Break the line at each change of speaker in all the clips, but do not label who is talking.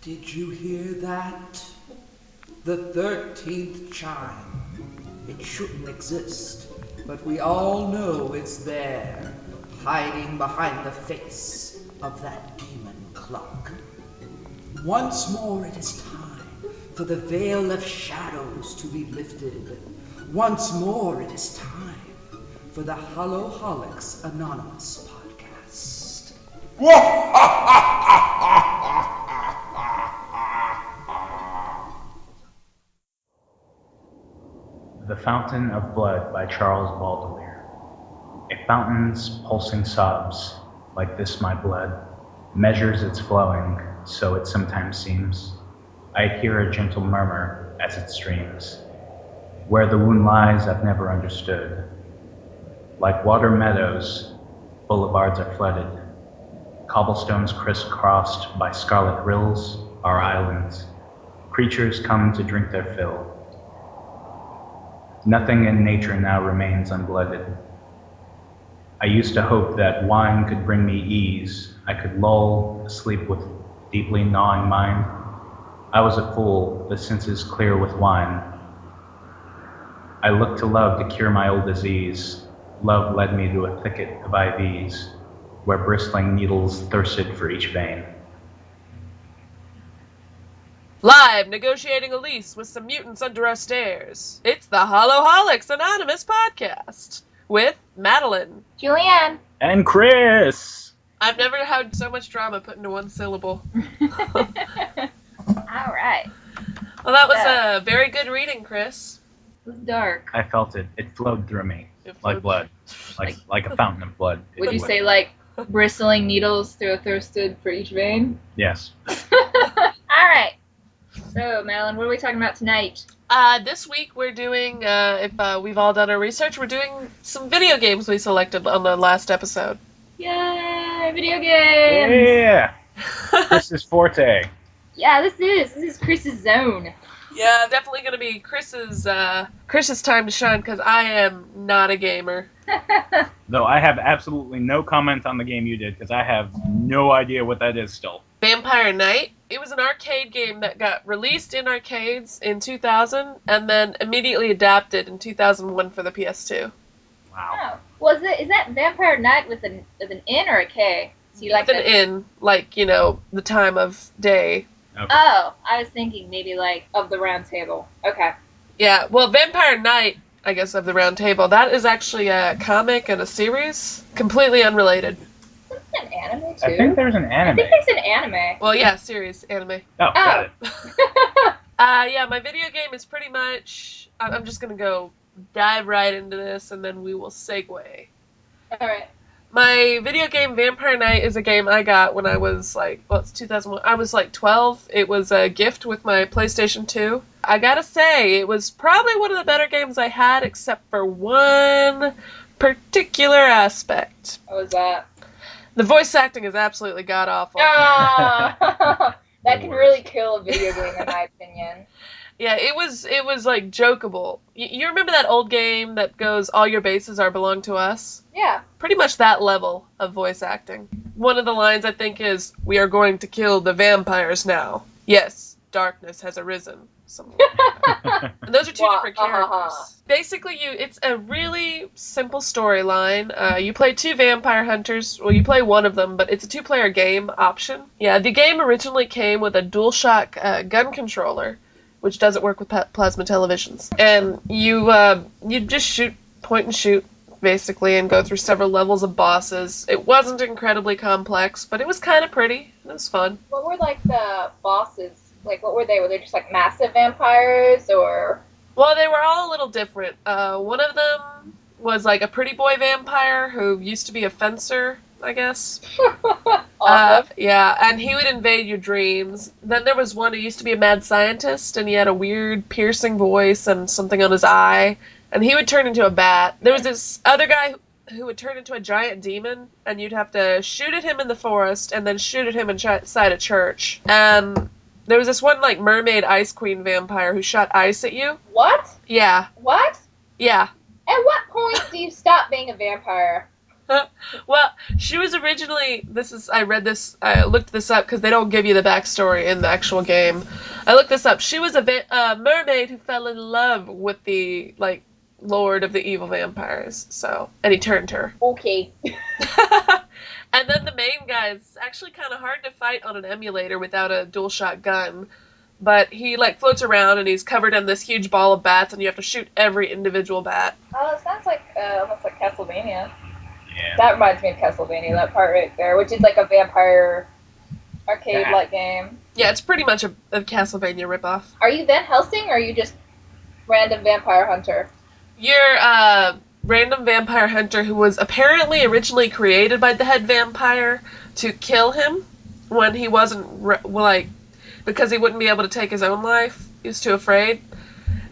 Did you hear that? The 13th chime. It shouldn't exist, but we all know it's there, hiding behind the face of that demon clock. Once more it is time for the veil of shadows to be lifted. Once more it is time for the Hallow-Holics Anonymous podcast.
The Fountain of Blood by Charles Baudelaire. A fountain's pulsing sobs, like this my blood, measures its flowing, so it sometimes seems. I hear a gentle murmur as it streams. Where the wound lies I've never understood. Like water meadows, boulevards are flooded. Cobblestones crisscrossed by scarlet rills are islands. Creatures come to drink their fill. Nothing in nature now remains unblooded. I used to hope that wine could bring me ease. I could lull asleep with deeply gnawing mind. I was a fool, the senses clear with wine. I looked to love to cure my old disease. Love led me to a thicket of IVs, where bristling needles thirsted for each vein.
Live negotiating a lease with some mutants under our stairs. It's the Hallow-Holics Anonymous podcast with Madeliene,
Julianne,
and Chris!
I've never had so much drama put into one syllable.
Alright.
Well, that was a very good reading, Chris.
It was dark.
I felt it. It flowed through me like blood. Like a fountain of blood.
Would you say like bristling needles through a thirsted for each vein?
Yes.
Alright. So, Madeliene, what are we talking about tonight?
This week we're doing, if we've all done our research, we're doing some video games we selected on the last episode.
Yay! Video games!
Yeah! This is forte.
Yeah, this is Chris's zone.
Yeah, definitely going to be Chris's time to shine, because I am not a gamer.
Though I have absolutely no comment on the game you did, because I have no idea what that is still.
Vampire Knight. It was an arcade game that got released in arcades in 2000, and then immediately adapted in 2001 for the PS2.
Wow.
Oh. Is that Vampire Knight with an N or a K? So you like
with an N, like, the time of day.
Okay.
Oh, I was thinking maybe like of the Round Table. Okay.
Yeah, well, Vampire Knight, I guess, of the Round Table, that is actually a comic and a series, completely unrelated.
Isn't it an anime too?
I think there's an anime.
I think there's an anime.
Well, yeah, series, anime.
Oh, got it.
Yeah, my video game is pretty much, I'm just going to dive right into this, and then we will segue.
Alright.
My video game Vampire Knight is a game I got when I was it's 2001. I was 12. It was a gift with my PlayStation 2. I gotta say, it was probably one of the better games I had, except for one particular aspect.
What was that?
The voice acting is absolutely god-awful.
Ah! That can really kill a video game, in my opinion.
Yeah, it was jokeable. You remember that old game that goes, all your bases belong to us?
Yeah.
Pretty much that level of voice acting. One of the lines, I think, is, we are going to kill the vampires now. Yes, darkness has arisen. Something like that. And those are two different characters. Basically, it's a really simple storyline. You play two vampire hunters. Well, you play one of them, but it's a two-player game option. Yeah, the game originally came with a DualShock gun controller, which doesn't work with plasma televisions. And you just point and shoot, basically, and go through several levels of bosses. It wasn't incredibly complex, but it was kind of pretty. It was fun.
What were, the bosses? What were they? Were they just, massive vampires, or...?
Well, they were all a little different. One of them was, a pretty boy vampire who used to be a fencer, I guess.
Awesome.
Yeah, and he would invade your dreams. Then there was one who used to be a mad scientist, and he had a weird piercing voice and something on his eye, and he would turn into a bat. There was this other guy who would turn into a giant demon, and you'd have to shoot at him in the forest, and then shoot at him inside a church. And there was this one, mermaid ice queen vampire who shot ice at you.
What?
Yeah.
What?
Yeah.
At what point do you stop being a vampire?
Well, she was originally. I looked this up because they don't give you the backstory in the actual game. I looked this up. She was a mermaid who fell in love with the lord of the evil vampires. And he turned her.
Okay.
And then the main guy is actually kind of hard to fight on an emulator without a dual shot gun. But he floats around and he's covered in this huge ball of bats, and you have to shoot every individual bat.
Oh, it sounds like almost like Castlevania.
Yeah.
That reminds me of Castlevania, that part right there, which is like a vampire arcade-like game.
Yeah, it's pretty much a Castlevania ripoff.
Are you Van Helsing, or are you just random vampire hunter?
You're a random vampire hunter who was apparently originally created by the head vampire to kill him when he wasn't, because he wouldn't be able to take his own life. He was too afraid.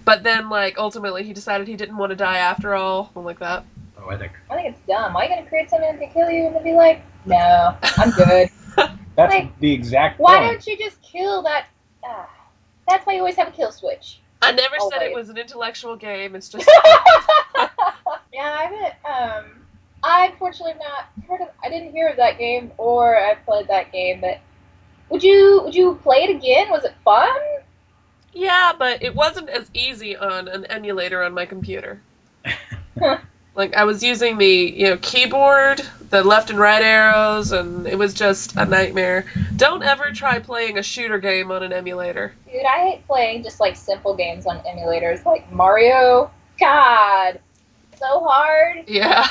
But then, ultimately he decided he didn't want to die after all, something like that.
Oh, I think
it's dumb. Why are you going to create something to kill you and then be like, no, I'm good?
that's the exact
Why
point.
don't you just kill that? That's why you always have a kill switch.
I never said it was an intellectual game. It's just.
Yeah, I haven't. I unfortunately have not heard of. I didn't hear of that game, or I played that game. But would you play it again? Was it fun?
Yeah, but it wasn't as easy on an emulator on my computer. I was using the keyboard, the left and right arrows, and it was just a nightmare. Don't ever try playing a shooter game on an emulator.
Dude, I hate playing just simple games on emulators, like Mario. God, so hard.
Yeah.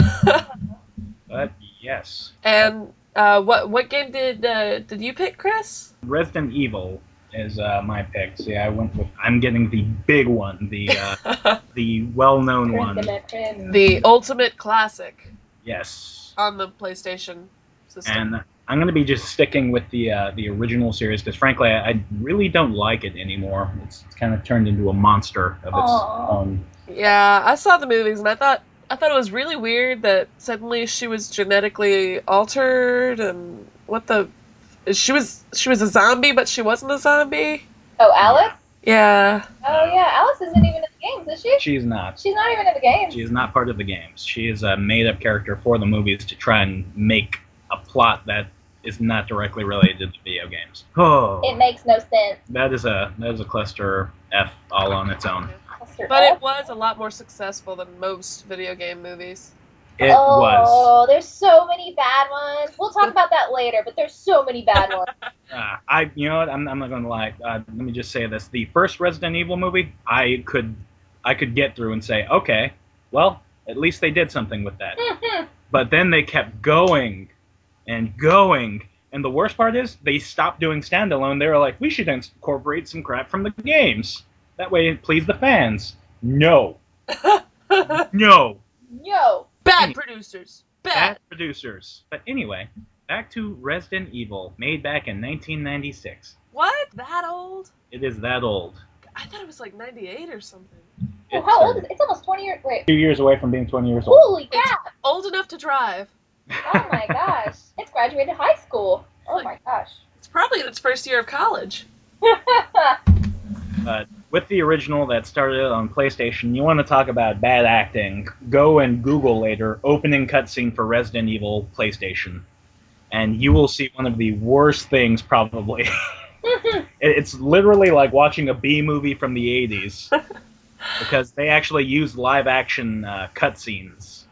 But yes.
And what game did you pick, Chris?
Resident Evil is my pick. See, I'm getting the big one, the well-known one.
The ultimate classic.
Yes.
On the PlayStation system.
And I'm going to be just sticking with the original series because, frankly, I really don't like it anymore. It's kind of turned into a monster of its own.
Yeah, I saw the movies and I thought it was really weird that suddenly she was genetically altered and she was a zombie, but she wasn't a zombie.
Oh, Alice?
Yeah.
Oh, yeah. Alice isn't even in the games, is she?
She's not.
She's not even in the games.
She is not part of the games. She is a made-up character for the movies to try and make a plot that is not directly related to the video games. Oh.
It makes no sense.
That is a cluster F all on its own.
But it was a lot more successful than most video game movies.
It was.
Oh, there's so many bad ones. We'll talk about that later, but there's so many bad ones.
You know what? I'm not going to lie. Let me just say this: the first Resident Evil movie, I could get through and say, okay, well, at least they did something with that. But then they kept going and going, and the worst part is they stopped doing standalone. They were like, we should incorporate some crap from the games. That way it pleased the fans. No. No.
Yo.
Bad producers.
Bad producers. But anyway, back to Resident Evil, made back in 1996.
What? That old?
It is that old.
I thought it was 98 or something.
Oh, how old is it? It's almost 20 years. Wait.
2 years away from being 20 years old.
Holy crap.
It's old enough to drive.
Oh my gosh. It's graduated high school. Oh my gosh.
It's probably in its first year of college.
But with the original that started on PlayStation, you want to talk about bad acting, go and Google later, opening cutscene for Resident Evil PlayStation. And you will see one of the worst things, probably. It's literally like watching a B-movie from the 80s. Because they actually used live-action cutscenes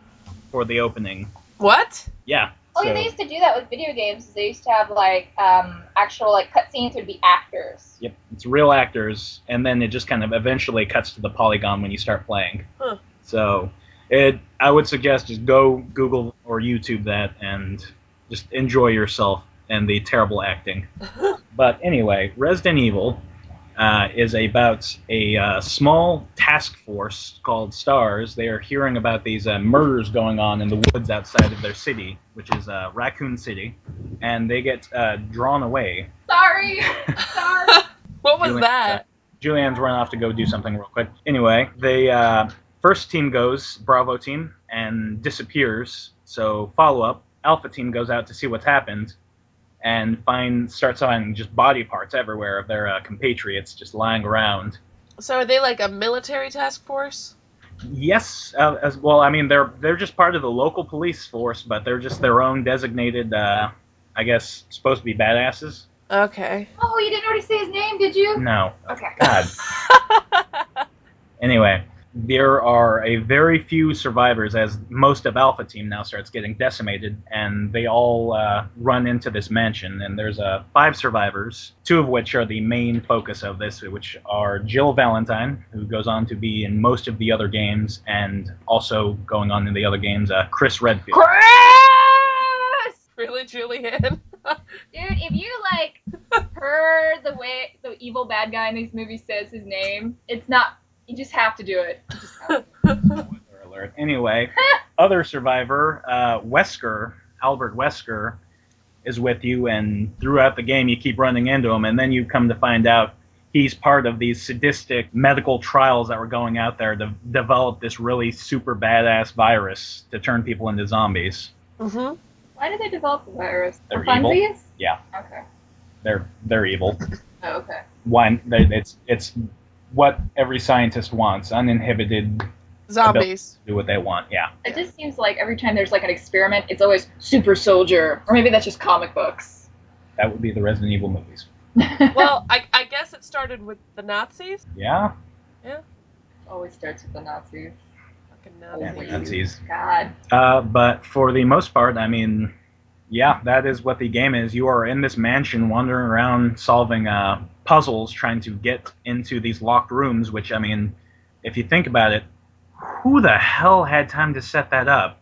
for the opening.
What?
Yeah.
Oh, yeah, they used to do that with video games. They used to have, actual, cutscenes would be actors.
Yep, it's real actors, and then it just kind of eventually cuts to the polygon when you start playing.
Huh.
So, I would suggest just go Google or YouTube that and just enjoy yourself and the terrible acting. But anyway, Resident Evil is about a small task force called STARS. They are hearing about these murders going on in the woods outside of their city, which is Raccoon City, and they get drawn away.
Sorry.
What was that?
Julianne's run off to go do something real quick. Anyway, the first team goes, Bravo team, and disappears. So follow-up, Alpha team goes out to see what's happened, and starts finding just body parts everywhere of their compatriots just lying around.
So are they like a military task force?
Yes, as well. I mean, they're just part of the local police force, but they're just their own designated, I guess, supposed to be badasses.
Okay.
Oh, you didn't already say his name, did you?
No.
Okay.
God. Anyway, there are a very few survivors as most of Alpha Team now starts getting decimated, and they all run into this mansion. And there's 5 survivors, 2 of which are the main focus of this, which are Jill Valentine, who goes on to be in most of the other games, and also going on in the other games, Chris Redfield.
Chris!
Really, Julianne?
Dude, if you, like, heard the way the evil bad guy in these movies says his name, it's not... You just have to do it. You just have to.
Spoiler alert. Anyway, other survivor, Wesker, Albert Wesker, is with you, and throughout the game you keep running into him, and then you come to find out he's part of these sadistic medical trials that were going out there to develop this really super badass virus to turn people into zombies.
Mm-hmm.
Why did they develop the virus?
They're
For
evil.
funsies?
Yeah,
Okay.
they're evil.
Oh, okay.
It's what every scientist wants, uninhibited
Zombies.
do what they want. Yeah.
It just seems like every time there's like an experiment, it's always super soldier. Or maybe that's just comic books.
That would be the Resident Evil movies.
Well, I guess it started with the Nazis.
Yeah.
Always starts with the Nazis.
Fucking
Yeah,
Nazis.
Nazis.
God.
But for the most part, I mean, yeah, that is what the game is. You are in this mansion wandering around solving puzzles, trying to get into these locked rooms, which, I mean, if you think about it, who the hell had time to set that up?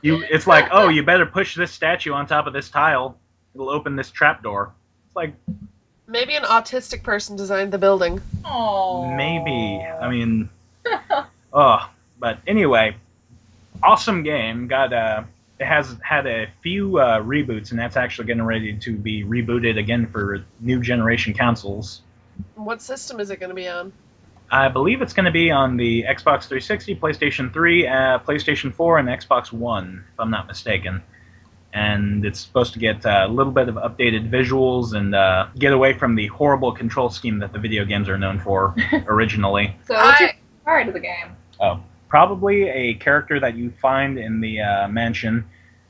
It's like, oh, you better push this statue on top of this tile. It'll open this trapdoor. It's like...
Maybe an autistic person designed the building.
Oh.
Maybe. I mean... But anyway, awesome game. It has had a few reboots, and that's actually getting ready to be rebooted again for new generation consoles.
What system is it going to be on?
I believe it's going to be on the Xbox 360, PlayStation 3, PlayStation 4, and Xbox One, if I'm not mistaken. And it's supposed to get a little bit of updated visuals and get away from the horrible control scheme that the video games are known for originally.
So what's your part of the game?
Oh, probably a character that you find in the mansion.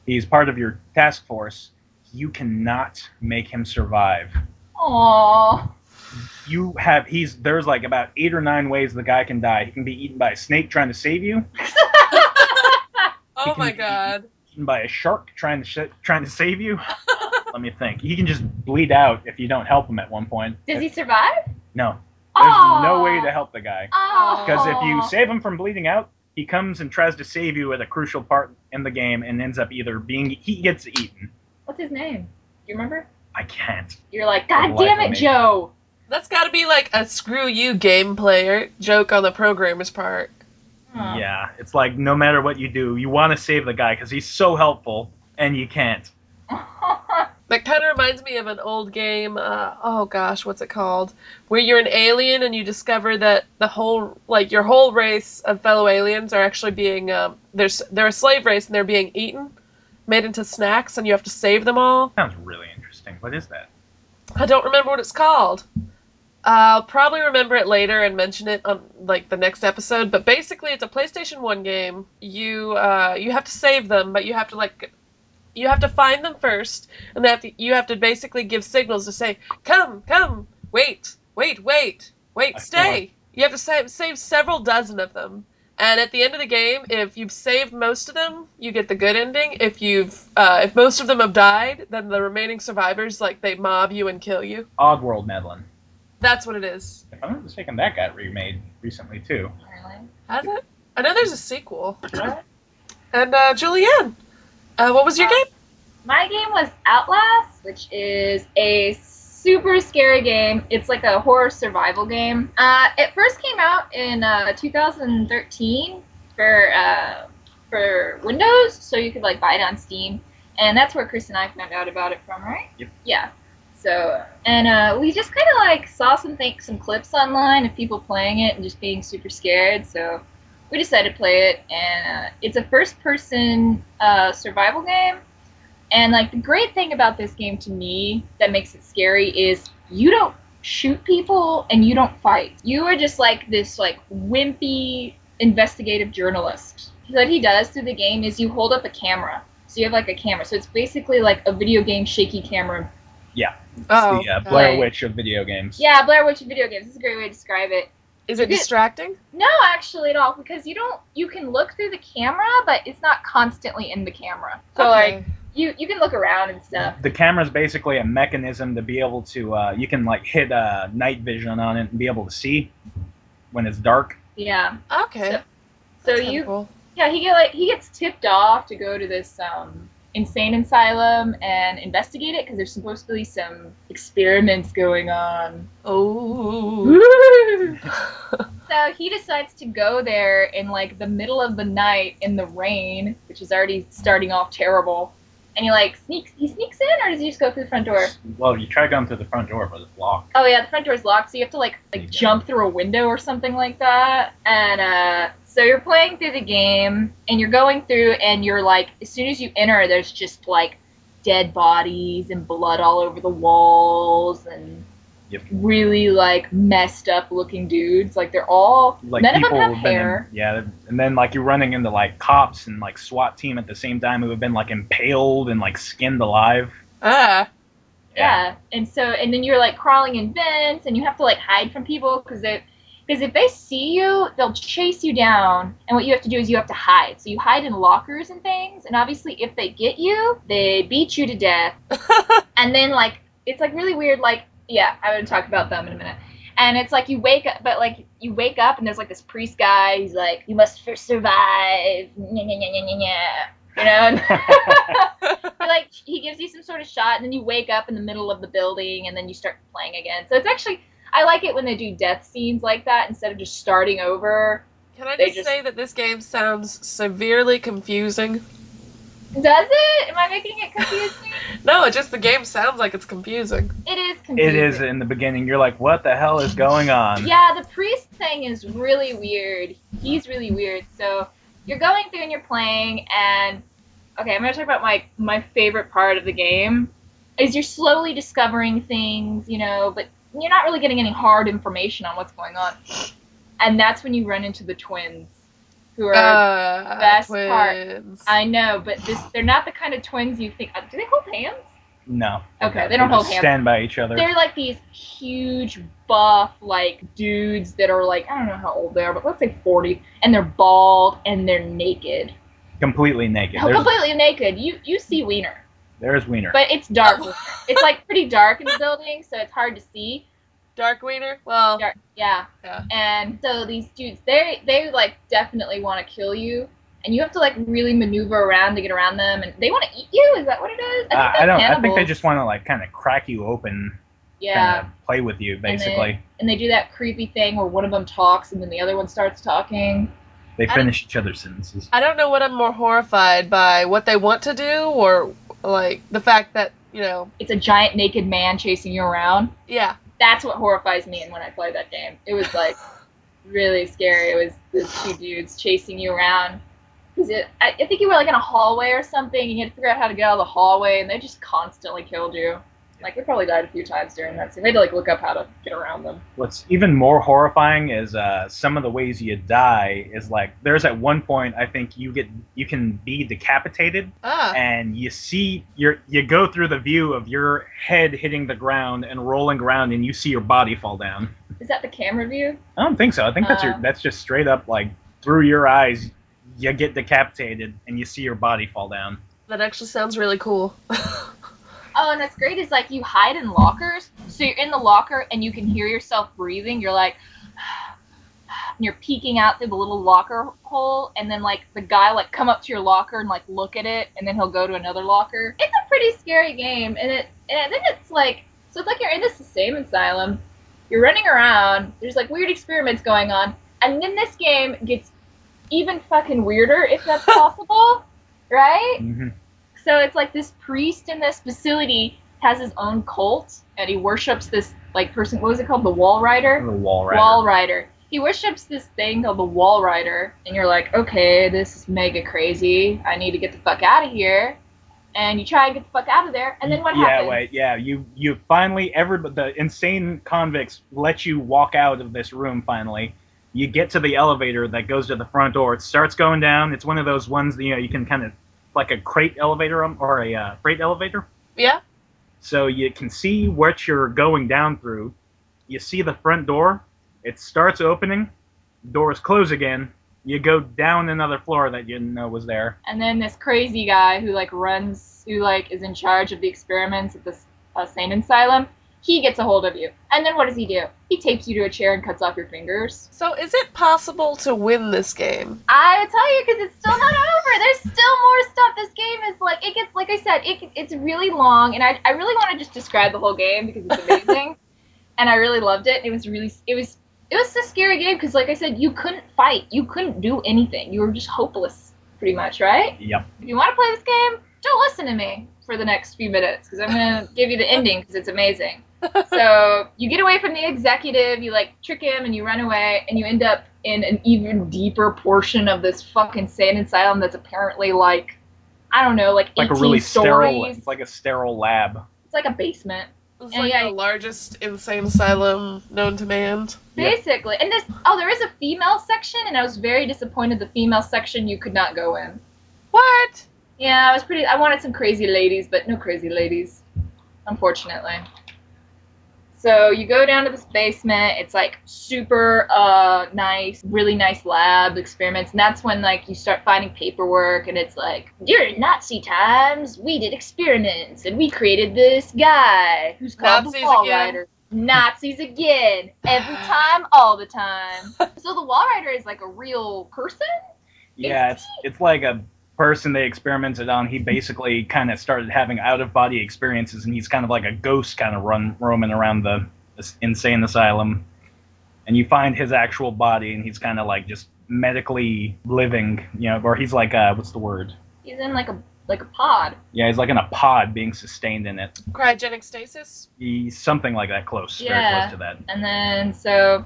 He's part of your task force. You cannot make him survive.
Aww.
There's like about 8 or 9 ways the guy can die. He can be eaten by a snake trying to save you.
Oh my god.
Eaten by a shark trying to save you. Let me think. He can just bleed out if you don't help him at one point.
Does he survive?
No. There's no way to help the guy.
Oh.
Because if you save him from bleeding out, he comes and tries to save you at a crucial part in the game and ends up he gets eaten.
What's his name? Do you remember?
I can't.
You're like, God damn it, Joe!
That's got to be like a screw you game player joke on the programmer's part.
Huh.
Yeah, it's like no matter what you do, you want to save the guy because he's so helpful, and you can't.
That kind of reminds me of an old game, oh gosh, what's it called? Where you're an alien and you discover that your whole race of fellow aliens are actually being, they're a slave race and they're being eaten, made into snacks, and you have to save them all.
Sounds really interesting. What is that?
I don't remember what it's called. I'll probably remember it later and mention it on like the next episode, but basically it's a PlayStation 1 game. You have to save them, but you have to find them first, and you have to basically give signals to say, come, wait, stay. You have to save several dozen of them. And at the end of the game, if you've saved most of them, you get the good ending. If most of them have died, then the remaining survivors, they mob you and kill you.
Oddworld, Madeliene.
That's what it is.
If I'm not mistaken, that got remade recently, too.
Really?
Has it? I know there's a sequel. And, Julianne, what was your game?
My game was Outlast, which is a super scary game. It's like a horror survival game. It first came out in 2013 for Windows, so you could buy it on Steam, and that's where Chris and I found out about it from, right?
Yep.
Yeah. So, and we just kind of saw some clips online of people playing it and just being super scared. So we decided to play it, and it's a first-person survival game. And the great thing about this game to me that makes it scary is you don't shoot people and you don't fight. You are just this wimpy investigative journalist. What he does through the game is you hold up a camera. So you have like a camera. So it's basically like a video game shaky camera.
Yeah.
Oh,
It's the Blair Witch of video games.
Yeah, Blair Witch of video games. This is a great way to describe it.
Is it distracting?
No, actually at all, because you can look through the camera, but it's not constantly in the camera. So
Okay.
like you can look around and stuff.
The camera's basically a mechanism to be able to you can like hit night vision on it and be able to see when it's dark.
Yeah.
Okay.
So
That's kinda cool.
yeah, he gets tipped off to go to this insane asylum and investigate it because there's supposed to be some experiments going on.
Oh.
So he decides to go there in like the middle of the night in the rain, which is already starting off terrible. And he sneaks in, or does he just go through the front door?
Well, you try going through the front door, but it's locked.
Oh yeah, the front door's locked, so you have to like jump through a window or something like that. And so you're playing through the game, and you're going through, and you're like, as soon as you enter, there's just like dead bodies and blood all over the walls, and really like messed up looking dudes. Like they're all
like
none of
people
them have
who've been
hair.
and then like you're running into like cops and like SWAT team at the same time who have been like impaled and like skinned alive.
Ah.
Yeah, and then you're like crawling in vents, and you have to like hide from people because if they see you, they'll chase you down, and what you have to do is you have to hide. So you hide in lockers and things, and obviously if they get you, they beat you to death. And then like it's like really weird. Like yeah, I'm gonna talk about them in a minute. And it's like you wake up, and there's like this priest guy. He's like, you must first survive. You know, like he gives you some sort of shot, and then you wake up in the middle of the building, and then you start playing again. So it's actually, I like it when they do death scenes like that instead of just starting over.
Can I just say that this game sounds severely confusing?
Does it? Am I making it confusing?
No, just the game sounds like it's confusing.
It is confusing.
It is in the beginning. You're like, what the hell is going on?
Yeah, the priest thing is really weird. He's really weird. So you're going through and you're playing, and okay, I'm going to talk about my favorite part of the game, is you're slowly discovering things, you know, but you're not really getting any hard information on what's going on. And that's when you run into the twins, who are the best part. I know, but they're not the kind of twins you think. Do they hold hands?
No.
Okay, they don't hold hands.
Stand by each other.
They're like these huge, buff, like, dudes that are like, I don't know how old they are, but let's say 40, and they're bald, and they're naked.
Completely naked.
Completely naked. You see wiener.
There's wiener.
But it's dark. It's like pretty dark in the building, so it's hard to see.
Dark wiener? Well,
dark, yeah. And so these dudes, they like definitely want to kill you, and you have to like really maneuver around to get around them, and they want to eat you. Is that what it is?
I think they just want to like kind of crack you open.
Yeah.
Kind of play with you, basically.
And they do that creepy thing where one of them talks, and then the other one starts talking.
They finish each other's sentences.
I don't know what I'm more horrified by, what they want to do, or like the fact that, you know,
it's a giant naked man chasing you around.
Yeah.
That's what horrifies me when I play that game. It was like really scary. It was those two dudes chasing you around. I think you were like in a hallway or something, and you had to figure out how to get out of the hallway, and they just constantly killed you. Like, we probably died a few times during that scene. We had to like look up how to get around them.
What's even more horrifying is some of the ways you die is like, there's at one point I think you can be decapitated, and you go through the view of your head hitting the ground and rolling around, and you see your body fall down.
Is that the camera view?
I don't think so. I think that's just straight up like through your eyes. You get decapitated and you see your body fall down.
That actually sounds really cool.
Oh, and what's great is, like, you hide in lockers, so you're in the locker, and you can hear yourself breathing. You're like, and you're peeking out through the little locker hole, and then, like, the guy, like, come up to your locker and, like, look at it, and then he'll go to another locker. It's a pretty scary game, and then it's, like, so it's like you're in this insane asylum, you're running around, there's, like, weird experiments going on, and then this game gets even fucking weirder, if that's possible, right?
Mm-hmm.
So it's like this priest in this facility has his own cult, and he worships this like person. What was it called? The Wall Rider.
The Wall Rider.
Wall Rider. He worships this thing called the Wall Rider, and you're like, okay, this is mega crazy. I need to get the fuck out of here. And you try and get the fuck out of there, and then what happens?
You finally the insane convicts let you walk out of this room finally. you get to the elevator that goes to the front door. It starts going down. It's one of those ones that, you can kind of, like a crate elevator or a freight elevator.
Yeah.
So you can see what you're going down through. You see the front door. It starts opening. Doors close again. You go down another floor that you didn't know was there.
And then this crazy guy who is in charge of the experiments at this sane asylum, he gets a hold of you. And then what does he do? He tapes you to a chair and cuts off your fingers.
So is it possible to win this game?
I tell you, because it's still not over. There's still more stuff. This game is like I said, it's really long, and I really want to just describe the whole game because it's amazing. And I really loved it. It was a scary game because, like I said, you couldn't fight. You couldn't do anything. You were just hopeless, pretty much, right?
Yep.
If you want to play this game, don't listen to me for the next few minutes because I'm going to give you the ending because it's amazing. So you get away from the executive, you trick him and you run away, and you end up in an even deeper portion of this fucking sane asylum that's apparently I don't know, 18
like a really sterile,
stories.
it's like a sterile lab.
It's like a basement.
It's
And
the largest insane asylum known to man.
Basically. And there is a female section, and I was very disappointed the female section you could not go in.
What?
Yeah, I wanted some crazy ladies, but no crazy ladies, unfortunately. So you go down to this basement. It's super nice, really nice lab experiments, and that's when you start finding paperwork, and it's during Nazi times we did experiments, and we created this guy who's called the Wall Rider. Nazis again, every time, all the time. So the Wall Rider is a real person.
Yeah, it's like a person they experimented on. He basically kind of started having out-of-body experiences, and he's kind of like a ghost kind of roaming around this insane asylum. And you find his actual body, and he's kind of just medically living, or he's what's the word?
He's in a pod.
Yeah, he's in a pod being sustained in it.
Cryogenic stasis?
He's something like that, close, very close to that.
And then, so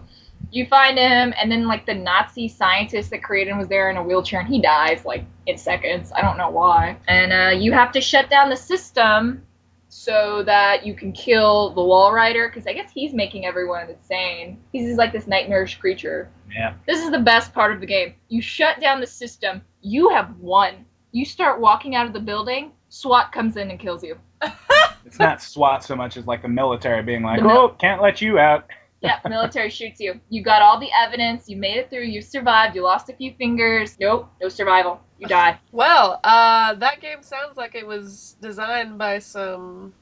you find him, and then the Nazi scientist that created him was there in a wheelchair, and he dies in seconds. I don't know why. And you have to shut down the system so that you can kill the Wall Rider, because I guess he's making everyone insane. He's just this nightmarish creature.
Yeah.
This is the best part of the game. You shut down the system. You have won. You start walking out of the building. SWAT comes in and kills you.
It's not SWAT so much as the military being oh, can't let you out.
Yeah, military shoots you. You got all the evidence. You made it through. You survived. You lost a few fingers. Nope, no survival. You die.
Well, that game sounds like it was designed by some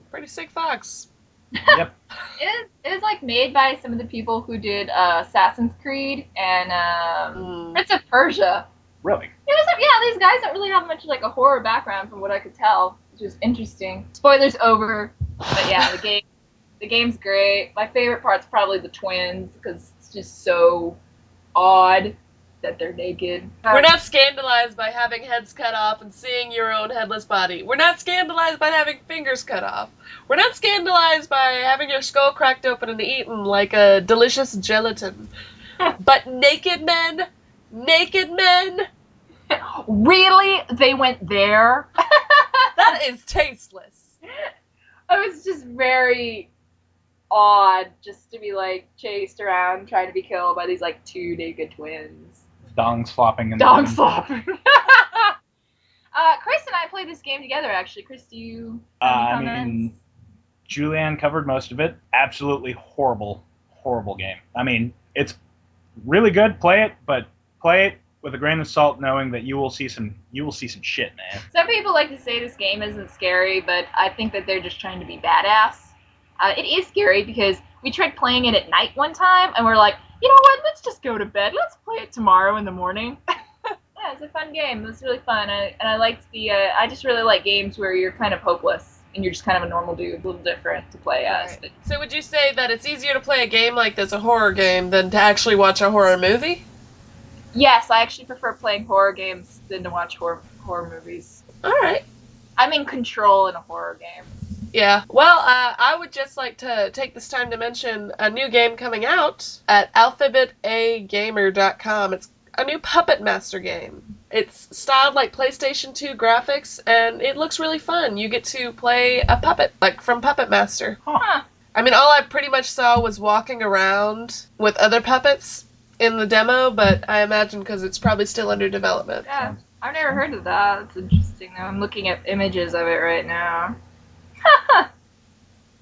pretty sick fucks.
Yep.
It was made by some of the people who did Assassin's Creed and Prince of Persia.
Really?
These guys don't really have much a horror background from what I could tell, which is interesting. Spoilers over, but yeah, the game's great. My favorite part's probably the twins, because it's just so odd that they're naked.
We're not scandalized by having heads cut off and seeing your own headless body. We're not scandalized by having fingers cut off. We're not scandalized by having your skull cracked open and eaten like a delicious gelatin. But naked men?
Really? They went there?
That is tasteless.
It was just very odd just to be chased around trying to be killed by these two naked twins.
Dongs flopping.
Dongs flopping. Chris and I played this game together, actually. Chris, do you have any comments?
Julianne covered most of it. Absolutely horrible game. It's really good. Play it, but play it with a grain of salt, knowing that you will see some shit, man.
Some people like to say this game isn't scary, but I think that they're just trying to be badass. It is scary because we tried playing it at night one time, and we're like, you know what? Let's just go to bed. Let's play it tomorrow in the morning. Yeah, it's a fun game. It was really fun, I liked I just really like games where you're kind of hopeless and you're just kind of a normal dude, a little different to play as.
Right. So would you say that it's easier to play a game like this, a horror game, than to actually watch a horror movie?
Yes, I actually prefer playing horror games than to watch horror movies.
All right.
I'm in control in a horror game.
Yeah. Well, I would just like to take this time to mention a new game coming out at alphabetagamer.com. It's a new Puppet Master game. It's styled like PlayStation 2 graphics, and it looks really fun. You get to play a puppet, from Puppet Master.
Huh.
All I pretty much saw was walking around with other puppets, in the demo, but I imagine because it's probably still under development.
Yeah, I've never heard of that. It's interesting. Though. I'm looking at images of it right now.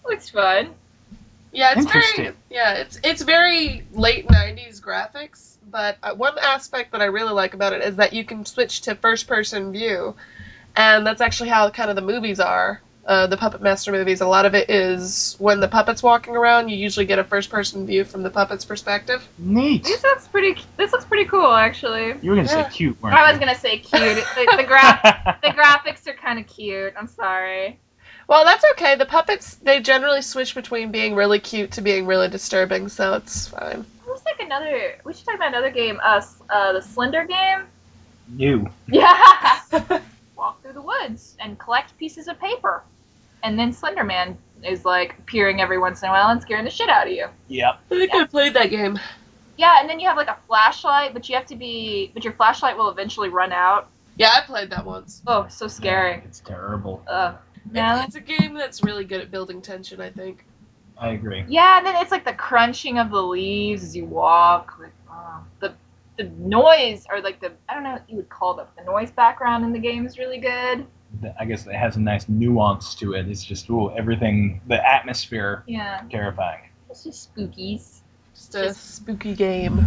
Looks fun.
Yeah, it's
Interesting.
it's very late 90s graphics, but one aspect that I really like about it is that you can switch to first-person view, and that's actually how kind of the movies are. The Puppet Master movies, a lot of it is when the puppet's walking around, you usually get a first-person view from the puppet's perspective.
Neat.
This looks pretty cool, actually.
You were gonna
Yeah.
say cute, weren't
I was
you?
gonna say cute. The graphics are kind of cute. I'm sorry.
Well, that's okay. The puppets, they generally switch between being really cute to being really disturbing, so it's fine.
There's like another. We should talk about another game. The Slender game.
You.
Yeah. Walk through the woods and collect pieces of paper, and then Slender Man is like appearing every once in a while and scaring the shit out of you.
Yep.
I think I played that game.
Yeah, and then you have like a flashlight, but your flashlight will eventually run out.
Yeah, I played that once.
Oh, so scary.
It's terrible.
No.
It's a game that's really good at building tension, I think.
I agree.
Yeah, and then it's like the crunching of the leaves as you walk. Like, the noise, or like I don't know what you would call the noise background in the game is really good.
I guess it has a nice nuance to it. It's just, everything, the atmosphere,
Yeah,
terrifying.
it's just spookies.
Just a spooky game.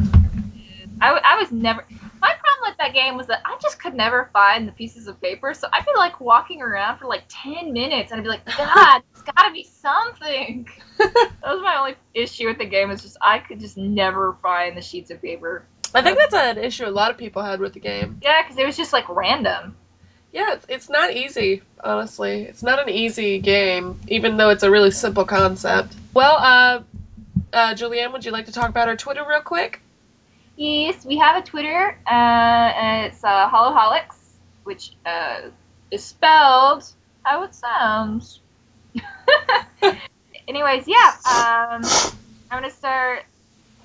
I was never. My problem with that game was that I just could never find the pieces of paper, so I'd be like walking around for like 10 minutes, and I'd be like, God, it's gotta be something. That was my only issue with the game, was just I could just never find the sheets of paper.
I think that's an issue a lot of people had with the game.
Yeah, because it was just like random.
Yeah, it's not easy, honestly. It's not an easy game, even though it's a really simple concept. Well, Julianne, would you like to talk about our Twitter real quick?
Yes, we have a Twitter, and it's Hallow-Holics, which is spelled how it sounds. Anyways, yeah, I'm going to start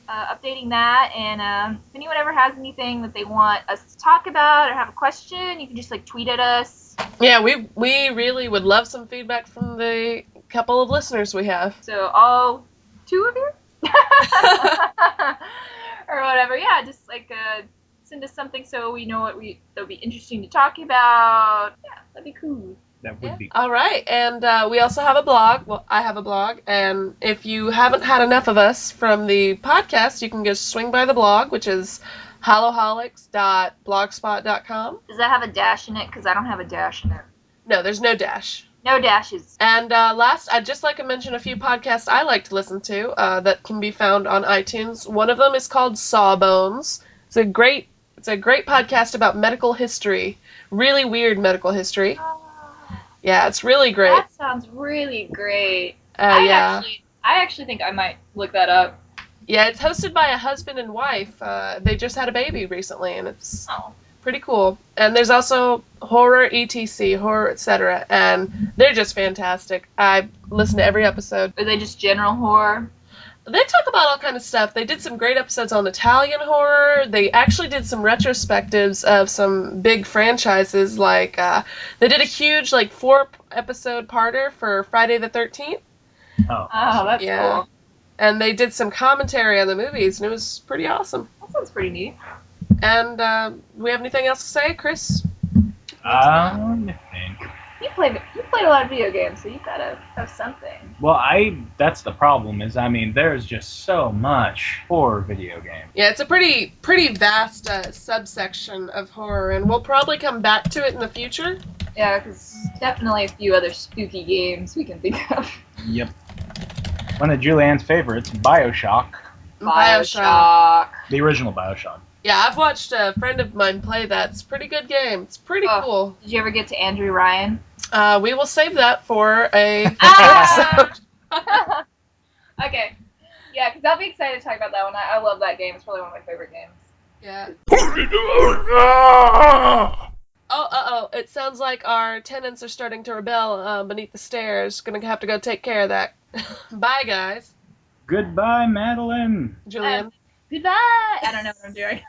updating that, and if anyone ever has anything that they want us to talk about or have a question, you can just like tweet at us.
Yeah, we really would love some feedback from the couple of listeners we have.
So all 2 of you? Or whatever, yeah, just like send us something so we know what that'll be interesting to talk about. Yeah, that'd be cool.
That would be.
All right, and we also have a blog. Well, I have a blog, and if you haven't had enough of us from the podcast, you can just swing by the blog, which is Hallow-Holics.blogspot.com.
Does that have a dash in it? Because I don't have a dash in it.
No, there's no dash.
No dashes.
And last, I'd just like to mention a few podcasts I like to listen to that can be found on iTunes. One of them is called Sawbones. It's a great podcast about medical history, really weird medical history. Yeah, it's really great.
That sounds really great.
Yeah.
I actually think I might look that up.
Yeah, it's hosted by a husband and wife. They just had a baby recently, and it's pretty cool. And there's also Horror ETC, Horror Etc., and they're just fantastic. I listen to every episode.
Are they just general horror?
They talk about all kind of stuff. They did some great episodes on Italian horror. They actually did some retrospectives of some big franchises. Like, they did a huge, 4-episode parter for Friday the 13th.
Oh,
that's cool.
And they did some commentary on the movies, and it was pretty awesome.
That sounds pretty neat.
And, do we have anything else to say, Chris?
I think.
You played a lot of video games, so you gotta have something.
Well, that's the problem, there's just so much for video games.
Yeah, it's a pretty vast subsection of horror, and we'll probably come back to it in the future.
Yeah, because definitely a few other spooky games we can think of.
Yep. One of Julianne's favorites, BioShock.
BioShock.
The original BioShock.
Yeah, I've watched a friend of mine play that. It's a pretty good game. It's pretty cool.
Did you ever get to Andrew Ryan?
We will save that for a
episode. Okay. Yeah, because I'll be excited to talk about that one. I love that game. It's probably one of my favorite games.
Yeah. It sounds like our tenants are starting to rebel beneath the stairs. Gonna have to go take care of that. Bye, guys.
Goodbye, Madeliene.
Julianne.
Goodbye. I don't know what I'm doing.